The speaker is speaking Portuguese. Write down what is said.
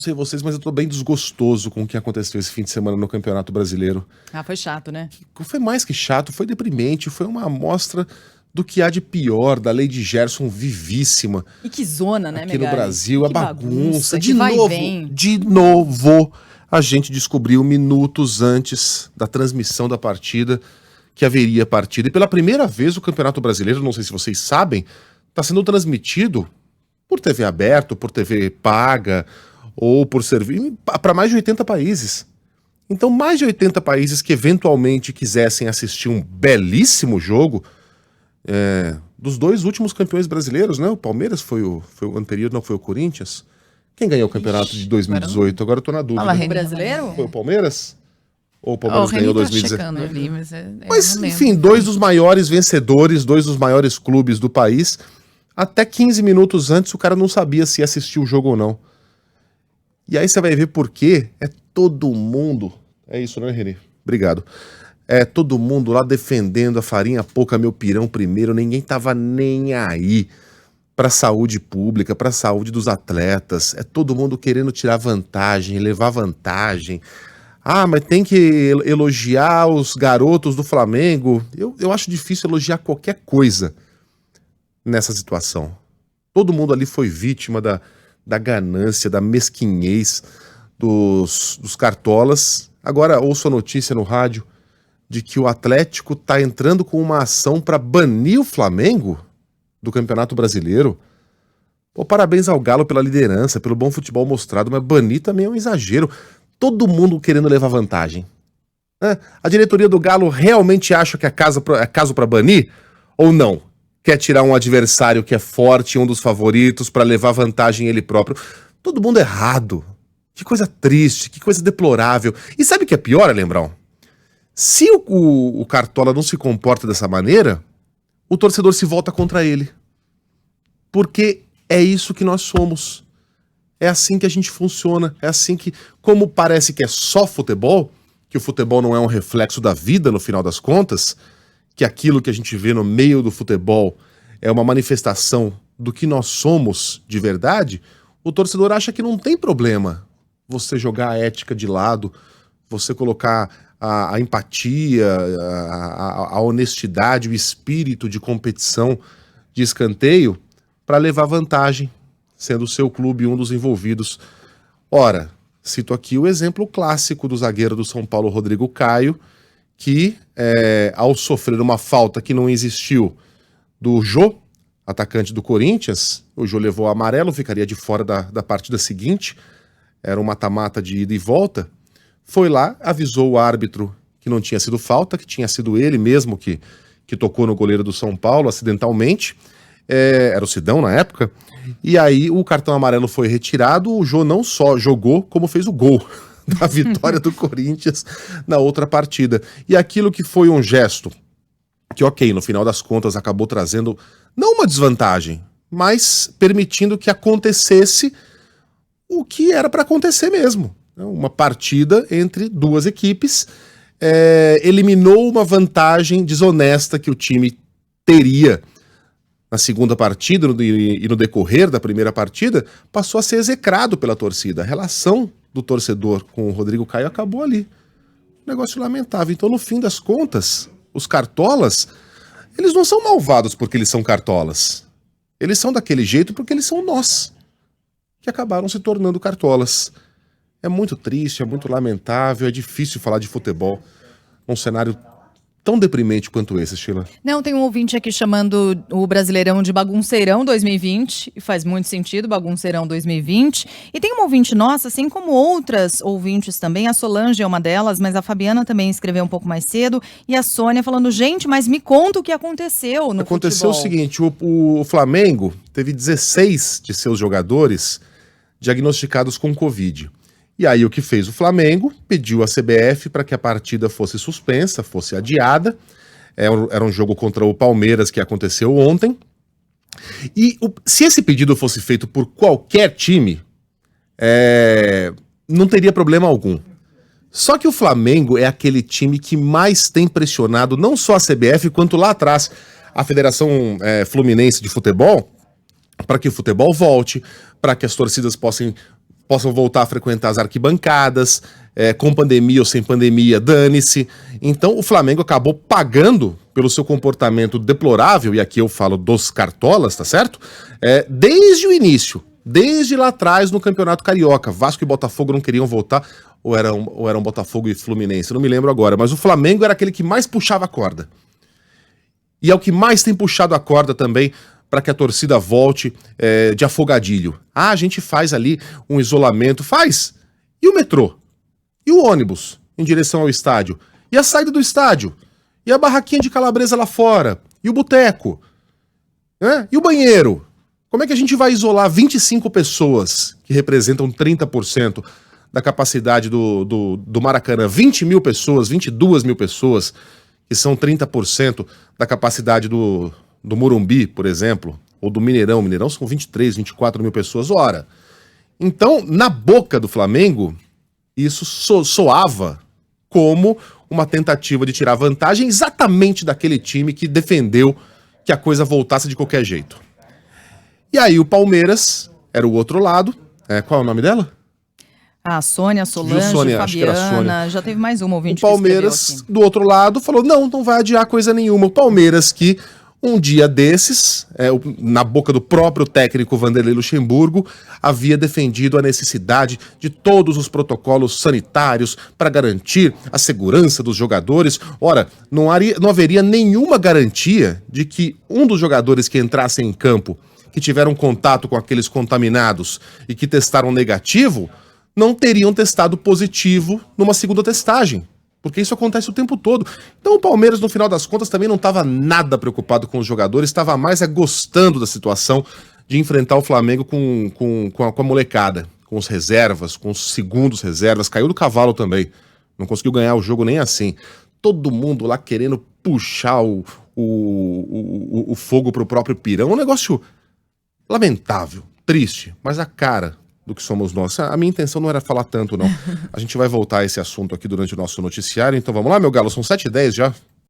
sei vocês, mas eu tô bem desgostoso com o que aconteceu esse fim de semana no Campeonato Brasileiro. Ah, foi chato, né? Foi mais que chato, foi deprimente, foi uma amostra do que há de pior, da lei de Gerson vivíssima. E que zona, né, aqui no Megali? Brasil, Que a bagunça. que vai e vem. De novo, a gente descobriu minutos antes da transmissão da partida que haveria partida. E pela primeira vez o Campeonato Brasileiro, não sei se vocês sabem, está sendo transmitido por TV aberta, por TV paga, ou por serviço, para mais de 80 países. Então, mais de 80 países que eventualmente quisessem assistir um belíssimo jogo dos dois últimos campeões brasileiros, né? O Palmeiras foi o anterior, não foi o Corinthians? Quem ganhou o campeonato de 2018? Agora eu tô na dúvida. Fala, O brasileiro? Foi o Palmeiras? Ou o Palmeiras ganhou 2017? Checando ali, mas Mas, não lembro. enfim, dois dos maiores vencedores, dois dos maiores clubes do país. Até 15 minutos antes o cara não sabia se ia assistir o jogo ou não. E aí você vai ver por quê. É todo mundo... É isso, né, Renê? Obrigado. É todo mundo lá defendendo a farinha pouca, meu pirão primeiro. Ninguém tava nem aí pra saúde pública, pra saúde dos atletas. É todo mundo querendo tirar vantagem, levar vantagem. Ah, mas tem que elogiar os garotos do Flamengo. Eu acho difícil elogiar qualquer coisa nessa situação. Todo mundo ali foi vítima da ganância, da mesquinhez dos cartolas. Agora ouço a notícia no rádio de que o Atlético tá entrando com uma ação para banir o Flamengo do Campeonato Brasileiro. Pô, parabéns ao Galo pela liderança, pelo bom futebol mostrado, mas banir também é um exagero. Todo mundo querendo levar vantagem. A diretoria do Galo realmente acha que é caso para banir? Ou não? Quer tirar um adversário que é forte, um dos favoritos, para levar vantagem ele próprio? Todo mundo errado. Que coisa triste, que coisa deplorável. E sabe o que é pior, Lembrão? Se o Cartola não se comporta dessa maneira, o torcedor se volta contra ele. Porque é isso que nós somos. É assim que a gente funciona. É assim que, como parece que é só futebol, que o futebol não é um reflexo da vida no final das contas, que aquilo que a gente vê no meio do futebol é uma manifestação do que nós somos de verdade, o torcedor acha que não tem problema você jogar a ética de lado, você colocar a empatia, a honestidade, o espírito de competição de escanteio para levar vantagem, sendo o seu clube um dos envolvidos. Ora, cito aqui o exemplo clássico do zagueiro do São Paulo, Rodrigo Caio, que ao sofrer uma falta que não existiu do Jô, atacante do Corinthians, o Jô levou amarelo, ficaria de fora da partida seguinte, era um mata-mata de ida e volta, foi lá, avisou o árbitro que não tinha sido falta, que tinha sido ele mesmo que tocou no goleiro do São Paulo acidentalmente, era o Sidão na época, e aí o cartão amarelo foi retirado, o Jô não só jogou, como fez o gol da vitória do Corinthians na outra partida. E aquilo que foi um gesto que, ok, no final das contas acabou trazendo, não uma desvantagem, mas permitindo que acontecesse o que era para acontecer mesmo. Uma partida entre duas equipes, eliminou uma vantagem desonesta que o time teria na segunda partida e no decorrer da primeira partida, passou a ser execrado pela torcida. A relação do torcedor com o Rodrigo Caio acabou ali. Negócio lamentável. Então, no fim das contas, os cartolas, eles não são malvados porque eles são cartolas. Eles são daquele jeito porque eles são nós, que acabaram se tornando cartolas. É muito triste, é muito lamentável, é difícil falar de futebol num cenário tão deprimente quanto esse, Sheila. Não, tem um ouvinte aqui chamando o Brasileirão de Bagunceirão 2020, e faz muito sentido, Bagunceirão 2020. E tem uma ouvinte nossa, assim como outras ouvintes também, a Solange é uma delas, mas a Fabiana também escreveu um pouco mais cedo, e a Sônia falando, gente, mas me conta o que aconteceu no Aconteceu futebol. o seguinte, o Flamengo teve 16 de seus jogadores diagnosticados com Covid. E aí o que fez o Flamengo? Pediu à CBF para que a partida fosse suspensa, fosse adiada. Era um jogo contra o Palmeiras que aconteceu ontem. E se esse pedido fosse feito por qualquer time, não teria problema algum. Só que o Flamengo é aquele time que mais tem pressionado não só a CBF, quanto lá atrás a Federação Fluminense de Futebol, para que o futebol volte, para que as torcidas possam possam voltar a frequentar as arquibancadas, com pandemia ou sem pandemia, dane-se. Então o Flamengo acabou pagando pelo seu comportamento deplorável, e aqui eu falo dos cartolas, tá certo? Desde o início, desde lá atrás no Campeonato Carioca. Vasco e Botafogo não queriam voltar, ou eram Botafogo e Fluminense, não me lembro agora, mas o Flamengo era aquele que mais puxava a corda. E é o que mais tem puxado a corda também para que a torcida volte de afogadilho. A gente faz ali um isolamento, faz. E o metrô? E o ônibus em direção ao estádio? E a saída do estádio? E a barraquinha de calabresa lá fora? E o boteco? E o banheiro? Como é que a gente vai isolar 25 pessoas, que representam 30% da capacidade do Maracanã? 20 mil pessoas, 22 mil pessoas, que são 30% da capacidade do Morumbi, por exemplo, ou do Mineirão. Mineirão são 23, 24 mil pessoas. Ora, então, na boca do Flamengo, isso soava como uma tentativa de tirar vantagem exatamente daquele time que defendeu que a coisa voltasse de qualquer jeito. E aí o Palmeiras era o outro lado. Qual é o nome dela? A Sônia, Solange, Sônia, Fabiana, já teve mais uma ouvinte. O Palmeiras, do outro lado, falou, não vai adiar coisa nenhuma. O Palmeiras que um dia desses, na boca do próprio técnico Vanderlei Luxemburgo, havia defendido a necessidade de todos os protocolos sanitários para garantir a segurança dos jogadores. Ora, não haveria nenhuma garantia de que um dos jogadores que entrassem em campo, que tiveram contato com aqueles contaminados e que testaram negativo, não teriam testado positivo numa segunda testagem. Porque isso acontece o tempo todo. Então o Palmeiras, no final das contas, também não estava nada preocupado com os jogadores, estava mais gostando da situação de enfrentar o Flamengo com a molecada, com os reservas, com os segundos reservas. Caiu do cavalo também. Não conseguiu ganhar o jogo nem assim. Todo mundo lá querendo puxar o fogo pro próprio pirão. Um negócio lamentável, triste, mas a cara do que somos nós. A minha intenção não era falar tanto, não. A gente vai voltar a esse assunto aqui durante o nosso noticiário, então vamos lá, meu galo, são 7h10 já.